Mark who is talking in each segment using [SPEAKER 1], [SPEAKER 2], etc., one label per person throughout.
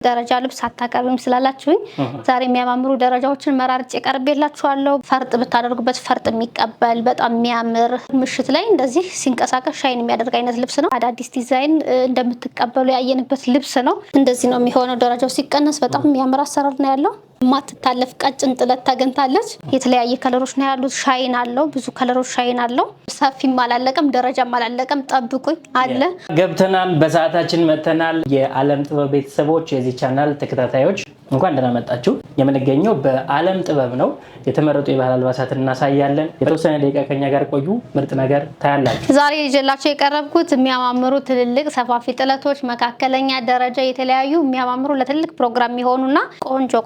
[SPEAKER 1] ደረጃ ልብስ አታቀርብም ስላላችሁኝ ዛሬ የሚያማምሩ ደረጃዎችን መራርጬ ቀርቤላችኋለሁ። ፈርጥ ብታደርጉበት ፈርጥ የሚቀበል በጣም የሚያምር ምሽት ላይ እንደዚህ ሲንቀሳቀስ ሻይን የሚያደርግ አይነት ልብስ ነው። አዳዲስ ዲዛይን እንደምትቀበሉ ያየንበት ልብስ ነው። እንደዚህ ነው የሚሆነው። ደረጃው ሲቀነስ በጣም የሚያምር አሰራር ነው ያለው። ማትታለፍ ቀጭን ጥለት ታገንታለች። የተለያየ ከለሮች ነው ያሉት። ሻይን አለው፣ ብዙ ከለሮች ሻይን አለው። ሰፊም አላለቀም፣ ደረጃም አላለቀም። ጠብቁኝ አለ።
[SPEAKER 2] ገብተናል፣ በሰዓታችን መተናል። የዓለም ጥበብ ቤተሰቦች የዚህ ቻናል ተከታታዮች እንኳን ደህና መጣችሁ። የምንገኘው በዓለም ጥበብ ነው። የተመረጡ የባህል አልባሳትን እናሳያለን። የተወሰነ ደቂቃ ከኛ ጋር ቆዩ፣ ምርጥ ነገር ታያላችሁ።
[SPEAKER 1] ዛሬ ይዤላችሁ የቀረብኩት የሚያማምሩ ትልልቅ ሰፋፊ ጥለቶች፣ መካከለኛ ደረጃ የተለያዩ የሚያማምሩ ለትልቅ ፕሮግራም የሚሆኑና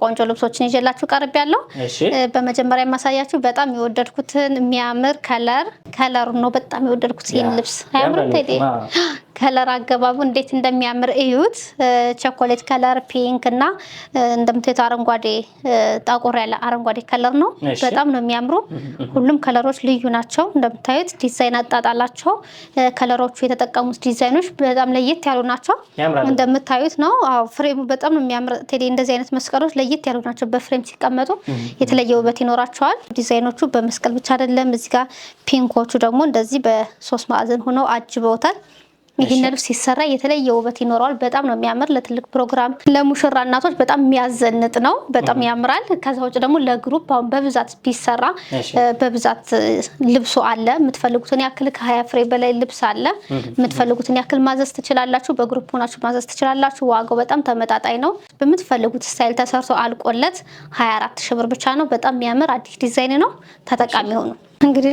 [SPEAKER 1] ቆንጆ ልብሶችን ይዤላችሁ ቀርቤያለሁ። በመጀመሪያ የማሳያችሁ በጣም የወደድኩትን የሚያምር ከለር ነው። በጣም የወደድኩት ይሄን ልብስ አያምርም? ቴዲ ከለር አገባቡ እንዴት እንደሚያምር እዩት። ቸኮሌት ከለር፣ ፒንክ እና እንደምታዩት አረንጓዴ ጠቆር ያለ አረንጓዴ ከለር ነው። በጣም ነው የሚያምሩ። ሁሉም ከለሮች ልዩ ናቸው። እንደምታዩት ዲዛይን አጣጣላቸው፣ ከለሮቹ የተጠቀሙት ዲዛይኖች በጣም ለየት ያሉ ናቸው። እንደምታዩት ነው። አዎ ፍሬሙ በጣም ነው የሚያምር። ቴዲ እንደዚህ አይነት መስቀሎች ለየት ያሉ ናቸው። በፍሬም ሲቀመጡ የተለየ ውበት ይኖራቸዋል። ዲዛይኖቹ በመስቀል ብቻ አይደለም። እዚህ ጋር ፒንኮቹ ደግሞ እንደዚህ በሶስት ማዕዘን ሆነው አጅበውታል። ይሄን ልብስ ሲሰራ የተለየ ውበት ይኖረዋል። በጣም ነው የሚያምር። ለትልቅ ፕሮግራም ለሙሽራ እናቶች በጣም የሚያዘንጥ ነው። በጣም ያምራል። ከዛ ውጭ ደግሞ ለግሩፕ አሁን በብዛት ቢሰራ በብዛት ልብሱ አለ። የምትፈልጉትን ያክል ከ20 ፍሬ በላይ ልብስ አለ። የምትፈልጉትን ያክል ማዘዝ ትችላላችሁ። በግሩፕ ሆናችሁ ማዘዝ ትችላላችሁ። ዋጋው በጣም ተመጣጣኝ ነው። በምትፈልጉት ስታይል ተሰርቶ አልቆለት 24 ሺህ ብር ብቻ ነው። በጣም የሚያምር አዲስ ዲዛይን ነው። ተጠቃሚ ሆኑ። እንግዲህ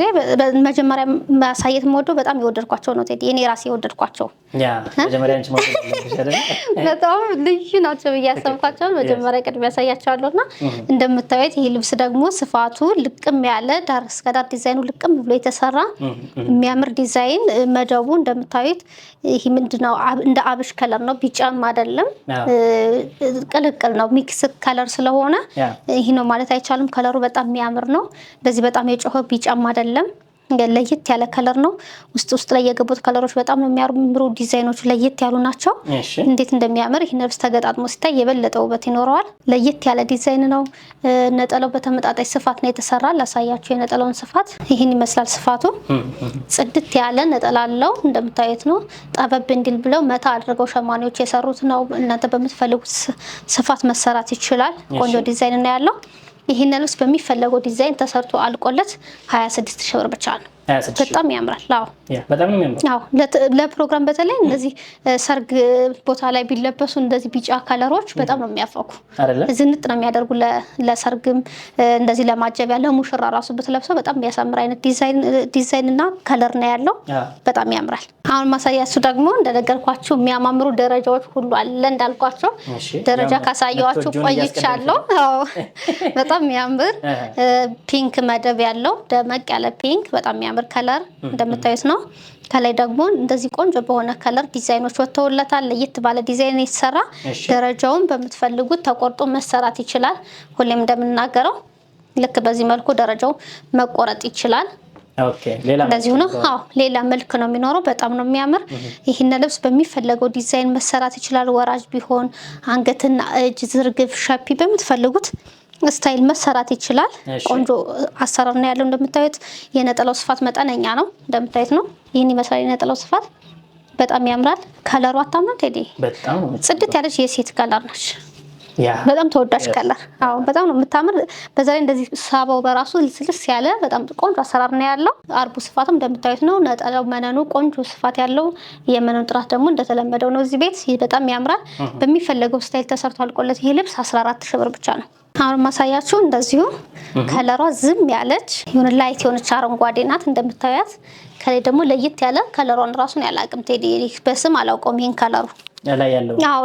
[SPEAKER 1] መጀመሪያ ማሳየት የምወደው በጣም የወደድኳቸው ነው ቴዲ። እኔ ራሴ የወደድኳቸው በጣም ልዩ ናቸው ብዬ ያሰብኳቸውን መጀመሪያ ቅድሚያ ያሳያቸዋለሁና እንደምታዩት ይሄ ልብስ ደግሞ ስፋቱ ልቅም ያለ ዳር እስከ ዳር ዲዛይኑ ልቅም ብሎ የተሰራ የሚያምር ዲዛይን። መደቡ እንደምታዩት ይሄ ምንድነው እንደ አብሽ ከለር ነው። ቢጫም አይደለም፣ ቅልቅል ነው። ሚክስ ከለር ስለሆነ ይሄ ነው ማለት አይቻልም። ከለሩ በጣም የሚያምር ነው። እንደዚህ በጣም የጮኸ ቢጫም አይደለም፣ ለየት ያለ ከለር ነው። ውስጥ ላይ የገቡት ከለሮች በጣም ነው የሚያምሩ። ዲዛይኖቹ ለየት ያሉ ናቸው። እንዴት እንደሚያምር ይሄን ልብስ ተገጣጥሞ ሲታይ የበለጠ ውበት ይኖረዋል። ለየት ያለ ዲዛይን ነው። ነጠላው በተመጣጣኝ ስፋት ነው የተሰራ። ላሳያችሁ የነጠላውን ስፋት። ይሄን ይመስላል ስፋቱ። ጽድት ያለ ነጠላ አለው። እንደምታዩት ነው። ጠበብ እንዲል ብለው መታ አድርገው ሸማኔዎች የሰሩት ነው። እናንተ በምትፈልጉት ስፋት መሰራት ይችላል። ቆንጆ ዲዛይን ነው ያለው። ይሄን ልብስ በሚፈለገው ዲዛይን ተሰርቶ አልቆለት 26 ሺህ ብር ብቻ ነው። በጣም ያምራል። አዎ
[SPEAKER 2] በጣም ነው የሚያምር።
[SPEAKER 1] አዎ ለፕሮግራም በተለይ እንደዚህ ሰርግ ቦታ ላይ ቢለበሱ እንደዚህ ቢጫ ከለሮች በጣም ነው የሚያፈኩ። ዝንጥ ነው የሚያደርጉ። ለሰርግም እንደዚህ ለማጀቢያ ለሙሽራ ራሱ ብትለብሰው በጣም የሚያሳምር አይነት ዲዛይን እና ከለር ነው ያለው። በጣም ያምራል። አሁን ማሳያችሁ ደግሞ እንደነገርኳችሁ የሚያማምሩ ደረጃዎች ሁሉ አለ። እንዳልኳችሁ ደረጃ ካሳየዋችሁ ቆይቻለሁ። አዎ በጣም የሚያምር ፒንክ መደብ ያለው ደመቅ ያለ ፒንክ በጣም የሚያምር ከለር እንደምታዩት ነው። ከላይ ደግሞ እንደዚህ ቆንጆ በሆነ ከለር ዲዛይኖች ወጥተውለታል። ለየት ባለ ዲዛይን የተሰራ ደረጃውን በምትፈልጉት ተቆርጦ መሰራት ይችላል። ሁሌም እንደምናገረው ልክ በዚህ መልኩ ደረጃው መቆረጥ ይችላል። እንደዚህ ነው። አዎ ሌላ መልክ ነው የሚኖረው። በጣም ነው የሚያምር። ይሄን ልብስ በሚፈለገው ዲዛይን መሰራት ይችላል። ወራጅ ቢሆን አንገትና እጅ፣ ዝርግፍ፣ ሸፒ በምትፈልጉት ስታይል መሰራት ይችላል። ቆንጆ አሰራር ነው ያለው። እንደምታዩት የነጠላው ስፋት መጠነኛ ነው። እንደምታዩት ነው። ይሄን ይመስላል የነጠላው ስፋት። በጣም ያምራል። ከለሩ አታምንም ቴዲ?
[SPEAKER 2] በጣም
[SPEAKER 1] ጽድት ያለች የሴት ከለር ነች። በጣም ተወዳጅ ከለር። አዎ በጣም ነው የምታምር። በዛ ላይ እንደዚህ ሳባው በራሱ ልስልስ ያለ በጣም ቆንጆ አሰራር ነው ያለው። አርቡ ስፋትም እንደምታዩት ነው። ነጠላው መነኑ ቆንጆ ስፋት ያለው። የመነኑ ጥራት ደግሞ እንደተለመደው ነው። እዚህ ቤት በጣም ያምራል። በሚፈለገው ስታይል ተሰርቶ አልቆለት ይሄ ልብስ 14 ሺህ ብር ብቻ ነው። አሁን ማሳያችሁ እንደዚሁ ከለሯ ዝም ያለች የሆነ ላይት የሆነች አረንጓዴ ናት እንደምታዩት። ከላይ ደግሞ ለየት ያለ ከለሯን ራሱን ያላቅም ቴዲ። በስም አላውቀውም ይሄን ከለሩ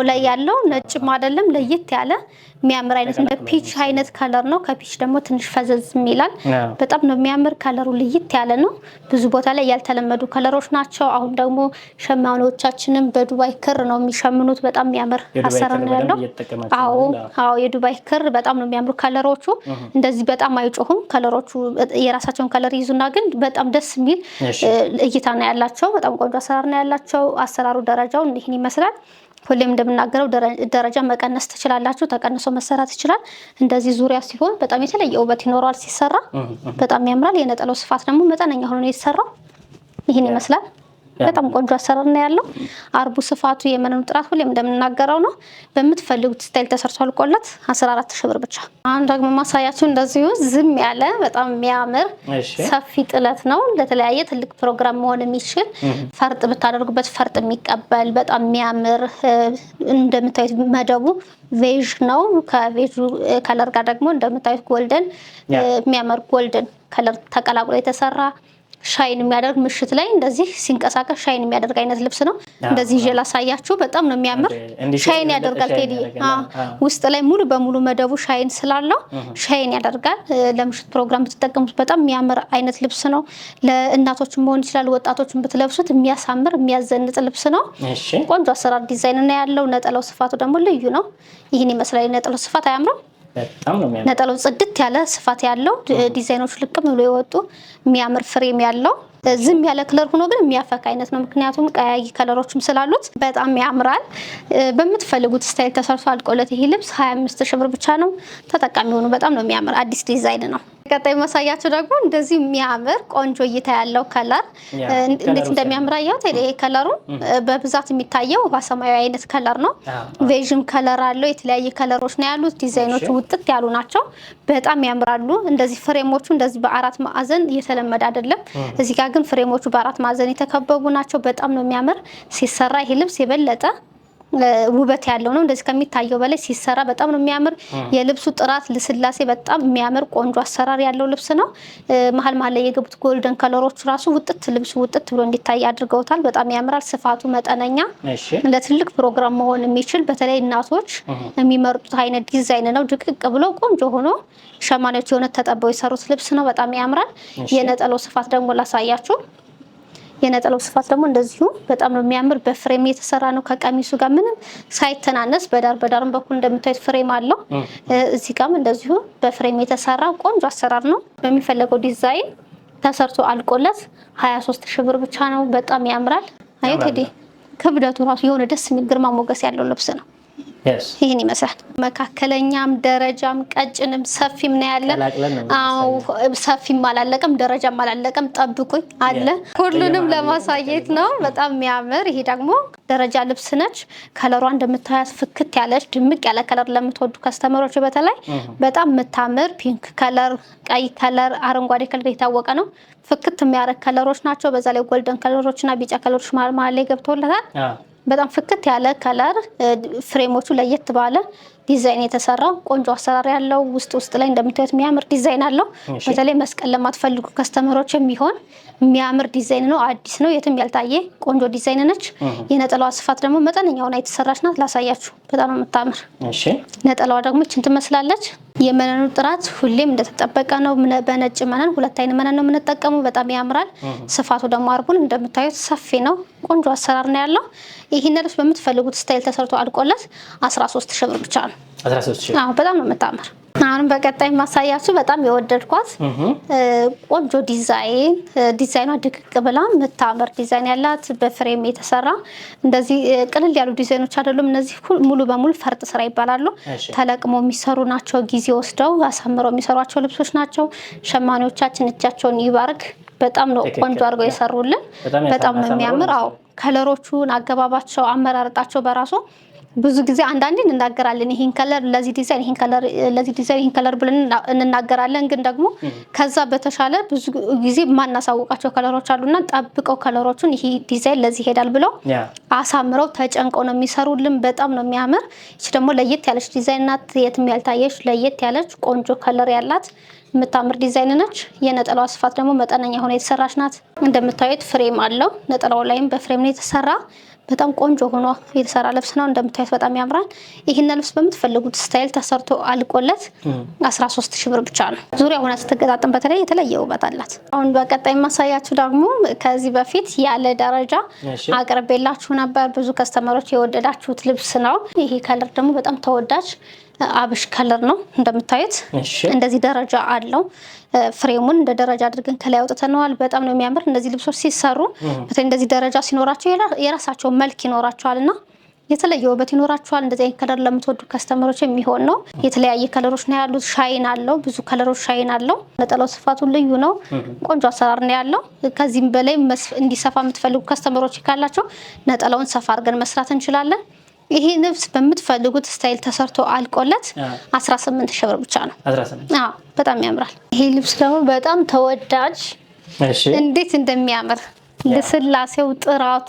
[SPEAKER 1] ላይ ያለው ነጭም አይደለም፣ ለየት ያለ የሚያምር አይነት እንደ ፒች አይነት ከለር ነው። ከፒች ደግሞ ትንሽ ፈዘዝ ይላል። በጣም ነው የሚያምር። ከለሩ ለየት ያለ ነው። ብዙ ቦታ ላይ ያልተለመዱ ከለሮች ናቸው። አሁን ደግሞ ሸማኔዎቻችንም በዱባይ ክር ነው የሚሸምኑት። በጣም የሚያምር አሰራር ነው ያለው። አዎ የዱባይ ክር በጣም ነው የሚያምሩ ከለሮቹ። እንደዚህ በጣም አይጮሁም። ከለሮቹ የራሳቸውን ከለር ይዙና ግን በጣም ደስ የሚል እይታ ነው ያላቸው። በጣም ቆንጆ አሰራር ነው ያላቸው። አሰራሩ ደረጃው ይህን ይመስላል። ሁሌም እንደምናገረው ደረጃ መቀነስ ትችላላችሁ፣ ተቀንሶ መሰራት ይችላል። እንደዚህ ዙሪያ ሲሆን በጣም የተለየ ውበት ይኖረዋል ሲሰራ፣ በጣም ያምራል። የነጠላው ስፋት ደግሞ መጠነኛ ሆኖ ነው የተሰራው። ይህን ይመስላል። በጣም ቆንጆ አሰራር ነው ያለው። አርቡ ስፋቱ የመነኑ ጥራት ሁሌም እንደምናገረው ነው። በምትፈልጉት ስታይል ተሰርቶ አልቆለት 14000 ብር ብቻ። አሁን ደግሞ ማሳያችሁ እንደዚሁ ዝም ያለ በጣም የሚያምር ሰፊ ጥለት ነው። ለተለያየ ትልቅ ፕሮግራም መሆን የሚችል ፈርጥ ብታደርጉበት ፈርጥ የሚቀበል በጣም የሚያምር እንደምታዩት መደቡ ቬጅ ነው። ከቬጁ ከለር ጋር ደግሞ እንደምታዩት ጎልደን የሚያምር ጎልደን ከለር ተቀላቅሎ የተሰራ ሻይን የሚያደርግ ምሽት ላይ እንደዚህ ሲንቀሳቀስ ሻይን የሚያደርግ አይነት ልብስ ነው። እንደዚህ ይዤ ላሳያችሁ። በጣም ነው የሚያምር። ሻይን ያደርጋል ቴዲ። ውስጥ ላይ ሙሉ በሙሉ መደቡ ሻይን ስላለው ሻይን ያደርጋል። ለምሽት ፕሮግራም ብትጠቀሙት በጣም የሚያምር አይነት ልብስ ነው። ለእናቶችም መሆን ይችላል። ወጣቶችም ብትለብሱት የሚያሳምር የሚያዘንጥ ልብስ ነው። ቆንጆ አሰራር ዲዛይን እና ያለው ነጠላው ስፋቱ ደግሞ ልዩ ነው። ይህን ይመስላል። ነጠላው ስፋት አያምረው? ነጠላው ጽድት ያለ ስፋት ያለው ዲዛይኖች ልቅም ብሎ የወጡ የሚያምር ፍሬም ያለው ዝም ያለ ከለር ሆኖ ግን የሚያፈካ አይነት ነው። ምክንያቱም ቀያይ ከለሮችም ስላሉት በጣም ያምራል። በምትፈልጉት ስታይል ተሰርቶ አልቆለት ይሄ ልብስ 25000 ብር ብቻ ነው። ተጠቃሚ ሆኑ። በጣም ነው የሚያምር አዲስ ዲዛይን ነው። ቀጣይ ማሳያችሁ ደግሞ እንደዚህ የሚያምር ቆንጆ እይታ ያለው ከለር እንዴት እንደሚያምር አያው። ይሄ ከለሩ በብዛት የሚታየው ውሃ ሰማያዊ አይነት ከለር ነው። ቬጅም ከለር አለው። የተለያየ ከለሮች ነው ያሉት። ዲዛይኖቹ ውጥት ያሉ ናቸው። በጣም ያምራሉ። እንደዚህ ፍሬሞቹ እንደዚህ በአራት ማዕዘን እየተለመደ አይደለም። እዚህ ጋር ግን ፍሬሞቹ በአራት ማዕዘን የተከበቡ ናቸው። በጣም ነው የሚያምር ሲሰራ። ይሄ ልብስ የበለጠ ውበት ያለው ነው። እንደዚህ ከሚታየው በላይ ሲሰራ በጣም ነው የሚያምር። የልብሱ ጥራት ልስላሴ በጣም የሚያምር ቆንጆ አሰራር ያለው ልብስ ነው። መሀል መሀል ላይ የገቡት ጎልደን ከለሮች ራሱ ውጥት ልብሱ ውጥት ብሎ እንዲታይ አድርገውታል። በጣም ያምራል። ስፋቱ መጠነኛ ለትልቅ ፕሮግራም መሆን የሚችል በተለይ እናቶች የሚመርጡት አይነት ዲዛይን ነው። ድቅቅ ብሎ ቆንጆ ሆኖ ሸማኔዎች የሆነ ተጠበው የሰሩት ልብስ ነው። በጣም ያምራል። የነጠላው ስፋት ደግሞ ላሳያችሁ። የነጠላው ስፋት ደግሞ እንደዚሁ በጣም ነው የሚያምር። በፍሬም የተሰራ ነው። ከቀሚሱ ጋር ምንም ሳይተናነስ በዳርም በኩል እንደምታዩት ፍሬም አለው። እዚህ ጋርም እንደዚሁ በፍሬም የተሰራ ቆንጆ አሰራር ነው። በሚፈለገው ዲዛይን ተሰርቶ አልቆለት 23000 ብር ብቻ ነው። በጣም ያምራል። አዩት ሄዲ ክብደቱ ራሱ የሆነ ደስ የሚል ግርማ ሞገስ ያለው ልብስ ነው። ይህን ይመስላል። መካከለኛም ደረጃም ቀጭንም ሰፊም ነው ያለ። አው ሰፊም አላለቀም ደረጃም አላለቀም። ጠብቁኝ አለ። ሁሉንም ለማሳየት ነው። በጣም የሚያምር ይሄ ደግሞ ደረጃ ልብስ ነች። ከለሯ እንደምታያት ፍክት ያለች ድምቅ ያለ ከለር ለምትወዱ ከስተመሮች በተለይ በጣም የምታምር ፒንክ ከለር፣ ቀይ ከለር፣ አረንጓዴ ከለር የታወቀ ነው። ፍክት የሚያረግ ከለሮች ናቸው። በዛ ላይ ጎልደን ከለሮችና ቢጫ ከለሮች መሀል ላይ ገብተውለታል። በጣም ፍክት ያለ ከለር ፍሬሞቹ ለየት ባለ ዲዛይን የተሰራ ቆንጆ አሰራር ያለው ውስጥ ላይ እንደምታዩት የሚያምር ዲዛይን አለው። በተለይ መስቀል ለማትፈልጉ ከስተመሮች የሚሆን የሚያምር ዲዛይን ነው። አዲስ ነው፣ የትም ያልታየ ቆንጆ ዲዛይን ነች። የነጠላዋ ስፋት ደግሞ መጠነኛው ላይ የተሰራች ናት። ላሳያችሁ። በጣም ነው የምታምር። ነጠላዋ ደግሞ እችን ትመስላለች። የመነኑ ጥራት ሁሌም እንደተጠበቀ ነው። በነጭ መነን ሁለት አይነት መነን ነው የምንጠቀመው። በጣም ያምራል። ስፋቱ ደግሞ አርቡን እንደምታዩት ሰፊ ነው። ቆንጆ አሰራር ነው ያለው። ይሄን ልብስ በምትፈልጉት ስታይል ተሰርቶ አልቆለት 13000 ብር ብቻ ነው። 13000። አዎ በጣም ነው የምታምር። አሁን በቀጣይ ማሳያችሁ በጣም የወደድኳት ቆንጆ ዲዛይኗ ድቅቅ ብላ የምታምር ዲዛይን ያላት በፍሬም የተሰራ እንደዚህ ቅልል ያሉ ዲዛይኖች አይደሉም። እነዚህ ሙሉ በሙሉ ፈርጥ ስራ ይባላሉ። ተለቅሞ የሚሰሩ ናቸው። ጊዜ ወስደው አሳምረው የሚሰሯቸው ልብሶች ናቸው። ሸማኔዎቻችን እጃቸውን ይባርክ። በጣም ነው ቆንጆ አድርገው የሰሩልን። በጣም ነው የሚያምር። አዎ ከለሮቹን አገባባቸው አመራረጣቸው በራሱ ብዙ ጊዜ አንዳንዴ እንናገራለን ይሄን ከለር ለዚህ ዲዛይን ይሄን ከለር ብለን እንናገራለን። ግን ደግሞ ከዛ በተሻለ ብዙ ጊዜ ማናሳውቃቸው ከለሮች አሉና ጠብቀው ከለሮቹን ይሄ ዲዛይን ለዚህ ይሄዳል ብለው አሳምረው ተጨንቀው ነው የሚሰሩልን። በጣም ነው የሚያምር። እቺ ደግሞ ለየት ያለች ዲዛይን ናት። የትም ያልታየች ለየት ያለች ቆንጆ ከለር ያላት የምታምር ዲዛይን ነች። የነጠላዋ ስፋት ደግሞ መጠነኛ ሆነ የተሰራች ናት። እንደምታዩት ፍሬም አለው። ነጠላው ላይም በፍሬም ነው የተሰራ። በጣም ቆንጆ ሆኖ የተሰራ ልብስ ነው። እንደምታዩት በጣም ያምራል። ይሄን ልብስ በምትፈልጉት ስታይል ተሰርቶ አልቆለት 13000 ብር ብቻ ነው። ዙሪያ ሆነ ስትገጣጠም በተለይ የተለየ ውበት አላት። አሁን በቀጣይ ማሳያችሁ ደግሞ ከዚህ በፊት ያለ ደረጃ አቅርቤላችሁ ነበር። ብዙ ከስተመሮች የወደዳችሁት ልብስ ነው። ይሄ ከለር ደግሞ በጣም ተወዳጅ አብሽ ከለር ነው። እንደምታዩት እንደዚህ ደረጃ አለው። ፍሬሙን እንደ ደረጃ አድርገን ከላይ አውጥተነዋል። በጣም ነው የሚያምር። እነዚህ ልብሶች ሲሰሩ በተለይ እንደዚህ ደረጃ ሲኖራቸው የራሳቸው መልክ ይኖራቸዋልና የተለየ ውበት ይኖራችኋል። እንደዚህ አይነት ከለር ለምትወዱ ከስተመሮች የሚሆን ነው። የተለያየ ከለሮች ነው ያሉት። ሻይን አለው፣ ብዙ ከለሮች ሻይን አለው። ነጠላው ስፋቱ ልዩ ነው። ቆንጆ አሰራር ነው ያለው። ከዚህም በላይ እንዲሰፋ የምትፈልጉ ከስተመሮች ካላቸው ነጠላውን ሰፋ አድርገን መስራት እንችላለን። ይሄ ልብስ በምትፈልጉት ስታይል ተሰርቶ አልቆለት 18 ሺህ ብር ብቻ ነው። 18 አዎ፣ በጣም ያምራል። ይሄ ልብስ ደግሞ በጣም ተወዳጅ እንዴት እንደሚያምር ለስላሴው፣ ጥራቱ፣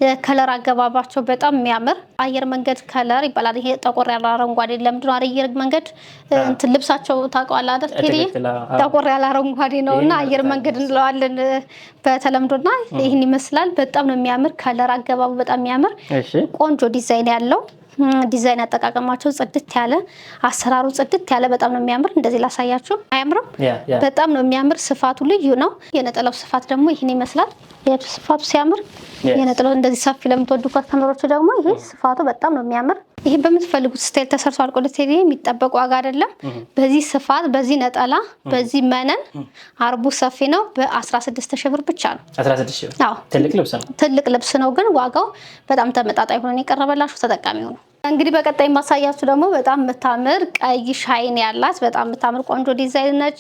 [SPEAKER 1] የከለር አገባባቸው በጣም የሚያምር አየር መንገድ ከለር ይባላል። ይሄ ጠቆር ያለ አረንጓዴ ለምንድነው አየር መንገድ እንትን ልብሳቸው ታውቀዋለህ አይደል? ቴዲ ጠቆር ያለ አረንጓዴ ነውና አየር መንገድ እንለዋለን በተለምዶና ይሄን ይመስላል። በጣም ነው የሚያምር ከለር አገባቡ በጣም የሚያምር ቆንጆ ዲዛይን ያለው ዲዛይን አጠቃቀማቸው ጽድት ያለ አሰራሩ ጽድት ያለ በጣም ነው የሚያምር። እንደዚህ ላሳያችሁ። አያምርም? በጣም ነው የሚያምር። ስፋቱ ልዩ ነው። የነጠላው ስፋት ደግሞ ይሄን ይመስላል። ስፋቱ ሲያምር የነጠላው እንደዚህ ሰፊ ለምትወዱ ከስተመሮች ደግሞ ይሄ ስፋቱ በጣም ነው የሚያምር። ይሄ በምትፈልጉት ስታይል ተሰርቶ አልቆለት የሚጠበቅ ዋጋ አይደለም። በዚህ ስፋት፣ በዚህ ነጠላ፣ በዚህ መነን አርቡ ሰፊ ነው። በ16 ሺህ ብር ብቻ ነው። 16 ሺህ ብር። አዎ፣ ትልቅ ልብስ ነው። ትልቅ ልብስ ነው፣ ግን ዋጋው በጣም ተመጣጣኝ ሆኖ የቀረበላችሁ ተጠቃሚ ሆኖ። እንግዲህ በቀጣይ ማሳያችሁ ደግሞ በጣም የምታምር ቀይ ሻይን ያላት በጣም የምታምር ቆንጆ ዲዛይን ነች።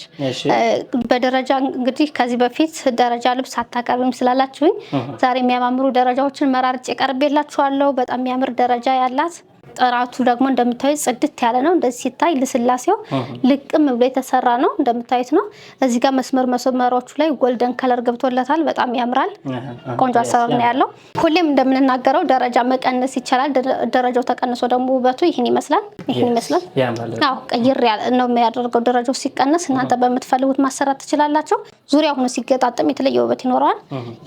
[SPEAKER 1] በደረጃ እንግዲህ ከዚህ በፊት ደረጃ ልብስ አታቀርብም ስላላችሁኝ ዛሬ የሚያማምሩ ደረጃዎችን መራርጬ ቀርቤላችኋለሁ። በጣም የሚያምር ደረጃ ያላት ጥራቱ ደግሞ እንደምታዩት ጽድት ያለ ነው። እንደዚህ ሲታይ ልስላሴው ልቅም ብሎ የተሰራ ነው። እንደምታዩት ነው። እዚህ ጋር መስመሮቹ ላይ ጎልደን ከለር ገብቶለታል። በጣም ያምራል። ቆንጆ አሰራር ነው ያለው። ሁሌም እንደምንናገረው ደረጃ መቀነስ ይቻላል። ደረጃው ተቀንሶ ደግሞ ውበቱ ይህን ይመስላል። አዎ፣ ቀይር ነው የሚያደርገው ደረጃው ሲቀነስ። እናንተ በምትፈልጉት ማሰራት ትችላላችሁ። ዙሪያው ሆኖ ሲገጣጠም የተለየ ውበት ይኖረዋል።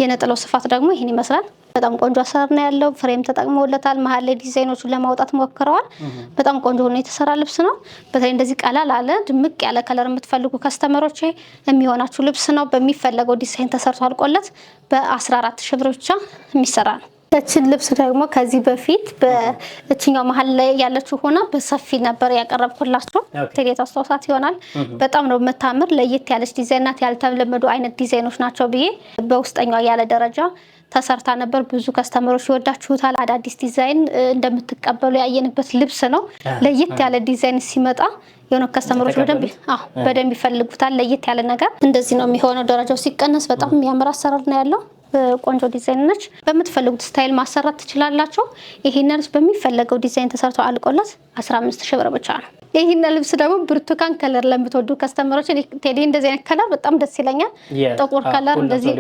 [SPEAKER 1] የነጠላው ስፋት ደግሞ ይህን ይመስላል። በጣም ቆንጆ አሰራር ነው ያለው። ፍሬም ተጠቅመውለታል። መሀል ላይ ዲዛይኖቹን ለማውጣት ሞክረዋል። በጣም ቆንጆ ሆኖ የተሰራ ልብስ ነው። በተለይ እንደዚህ ቀላል አለ ድምቅ ያለ ከለር የምትፈልጉ ከስተመሮች የሚሆናችሁ ልብስ ነው። በሚፈለገው ዲዛይን ተሰርቶ አልቆለት በ14 ሺህ ብር ብቻ የሚሰራ ነው። እችን ልብስ ደግሞ ከዚህ በፊት በእችኛው መሀል ላይ ያለችው ሆና በሰፊ ነበር ያቀረብኩላችሁ። ቴሌት አስተዋሳት ይሆናል። በጣም ነው የምታምር ለየት ያለች ዲዛይን ናት። ያልተለመዱ አይነት ዲዛይኖች ናቸው ብዬ በውስጠኛው ያለ ደረጃ ተሰርታ ነበር። ብዙ ከስተመሮች ይወዳችሁታል። አዳዲስ ዲዛይን እንደምትቀበሉ ያየንበት ልብስ ነው። ለየት ያለ ዲዛይን ሲመጣ የሆነ ከስተመሮች በደንብ ይፈልጉታል። ለየት ያለ ነገር እንደዚህ ነው የሚሆነው። ደረጃው ሲቀነስ በጣም የሚያምር አሰራር ነው ያለው። ቆንጆ ዲዛይን ነች። በምትፈልጉት ስታይል ማሰራት ትችላላችሁ። ይሄንን ልብስ በሚፈለገው ዲዛይን ተሰርቶ አልቆለት 15 ሺህ ብር ብቻ ነው። ይሄንን ልብስ ደግሞ ብርቱካን ከለር ለምትወዱ ከስተመሮች ቴዲ እንደዚህ አይነት ከለር በጣም ደስ ይለኛል። ጥቁር ከለር እንደዚህ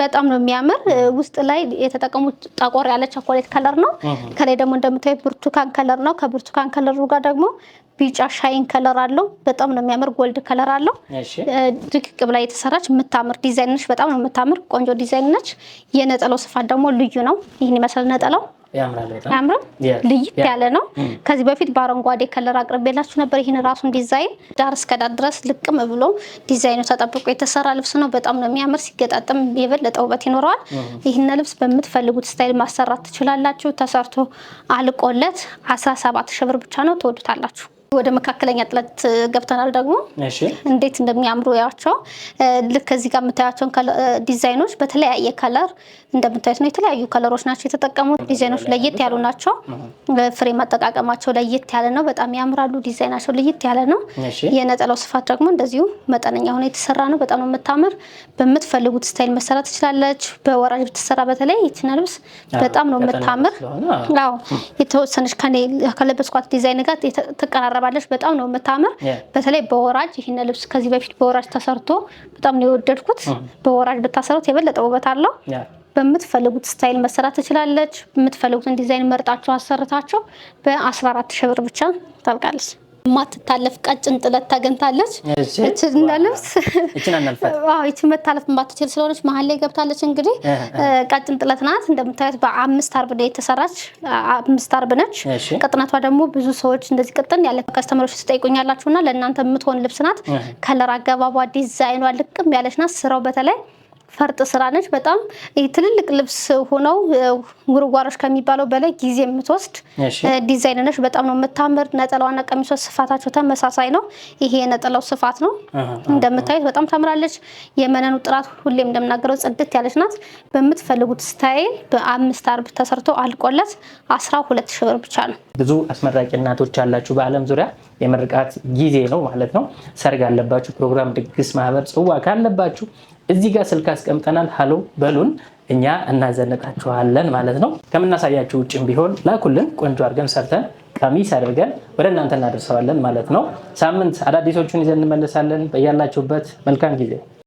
[SPEAKER 1] በጣም ነው የሚያምር። ውስጥ ላይ የተጠቀሙት ጠቆር ያለ ቸኮሌት ከለር ነው። ከላይ ደግሞ እንደምታዩት ብርቱካን ከለር ነው። ከብርቱካን ከለሩ ጋር ደግሞ ቢጫ ሻይን ከለር አለው። በጣም ነው የሚያምር። ጎልድ ከለር አለው። ድቅቅ ብላ የተሰራች የምታምር ዲዛይን ነች። በጣም ነው የምታምር ቆንጆ ዲዛይን ነች። የነጠላው ስፋት ደግሞ ልዩ ነው። ይህን ይመስላል ነጠላው። ያምራል። ልይት ያለ ነው። ከዚህ በፊት በአረንጓዴ ከለር አቅርቤላችሁ ነበር። ይህን ራሱን ዲዛይን ዳር እስከ ዳር ድረስ ልቅም ብሎ ዲዛይኑ ተጠብቆ የተሰራ ልብስ ነው። በጣም ነው የሚያምር። ሲገጣጠም የበለጠ ውበት ይኖረዋል። ይህን ልብስ በምትፈልጉት ስታይል ማሰራት ትችላላችሁ። ተሰርቶ አልቆለት 17 ሺህ ብር ብቻ ነው። ትወዱታላችሁ። ወደ መካከለኛ ጥለት ገብተናል። ደግሞ እንዴት እንደሚያምሩ ያቸው ልክ ከዚህ ጋር የምታያቸውን ዲዛይኖች በተለያየ ከለር እንደምታዩት ነው። የተለያዩ ከለሮች ናቸው የተጠቀሙት። ዲዛይኖች ለየት ያሉ ናቸው። ፍሬም አጠቃቀማቸው ለየት ያለ ነው። በጣም ያምራሉ። ዲዛይናቸው ለየት ያለ ነው። የነጠላው ስፋት ደግሞ እንደዚሁ መጠነኛ ሆኖ የተሰራ ነው። በጣም ነው የምታምር። በምትፈልጉት ስታይል መሰራት ትችላለች። በወራጅ ብትሰራ በተለይ ይችን ልብስ በጣም ነው የምታምር። አዎ የተወሰነች ከለበስኳት ዲዛይን ጋር ተቀራረባለች። በጣም ነው የምታምር። በተለይ በወራጅ ይሄን ልብስ ከዚህ በፊት በወራጅ ተሰርቶ በጣም ነው የወደድኩት። በወራጅ ብታሰሩት የበለጠ ውበት አለው። በምትፈልጉት ስታይል መሰራት ትችላለች። የምትፈልጉትን ዲዛይን መርጣችሁ አሰርታችሁ በ14 ሺህ ብር ብቻ ታልቃለች። ማትታለፍ ቀጭን ጥለት ታገንታለች። እቺን ልብስ እቺ መታለፍ ማትችል ስለሆነች መሀል ላይ ገብታለች። እንግዲህ ቀጭን ጥለት ናት። እንደምታዩት በ5 አርብ ላይ የተሰራች 5 አርብ ነች። ቅጥነቷ ደግሞ ብዙ ሰዎች እንደዚህ ቅጥን ያለ ከስተመሮች ትጠይቁኛላችሁና ለእናንተ የምትሆን ልብስ ናት። ከለር አገባቧ ዲዛይኗ ልቅም ያለች ናት። ስራው በተለይ ፈርጥ ስራ ነች። በጣም ትልልቅ ልብስ ሆነው ጉርጓሮች ከሚባለው በላይ ጊዜ የምትወስድ ዲዛይን ነች። በጣም ነው የምታምር። ነጠላዋና ቀሚሷ ስፋታቸው ተመሳሳይ ነው። ይሄ የነጠላው ስፋት ነው። እንደምታዩት በጣም ታምራለች። የመነኑ ጥራት ሁሌም እንደምናገረው ጽድት ያለች ናት። በምትፈልጉት ስታይል በ5 አርብ ተሰርቶ አልቆለት 12,000 ብር ብቻ ነው።
[SPEAKER 2] ብዙ አስመራቂ እናቶች አላችሁ በአለም ዙሪያ። የምርቃት ጊዜ ነው ማለት ነው። ሰርግ አለባችሁ፣ ፕሮግራም፣ ድግስ፣ ማህበር፣ ጽዋ ካለባችሁ እዚህ ጋር ስልክ አስቀምጠናል። ሀሎ በሉን፣ እኛ እናዘነጣችኋለን ማለት ነው። ከምናሳያችሁ ውጭም ቢሆን ላኩልን። ቆንጆ አድርገን ሰርተን ቀሚስ አድርገን ወደ እናንተ እናደርሰዋለን ማለት ነው። ሳምንት አዳዲሶቹን ይዘን እንመለሳለን። በያላችሁበት መልካም ጊዜ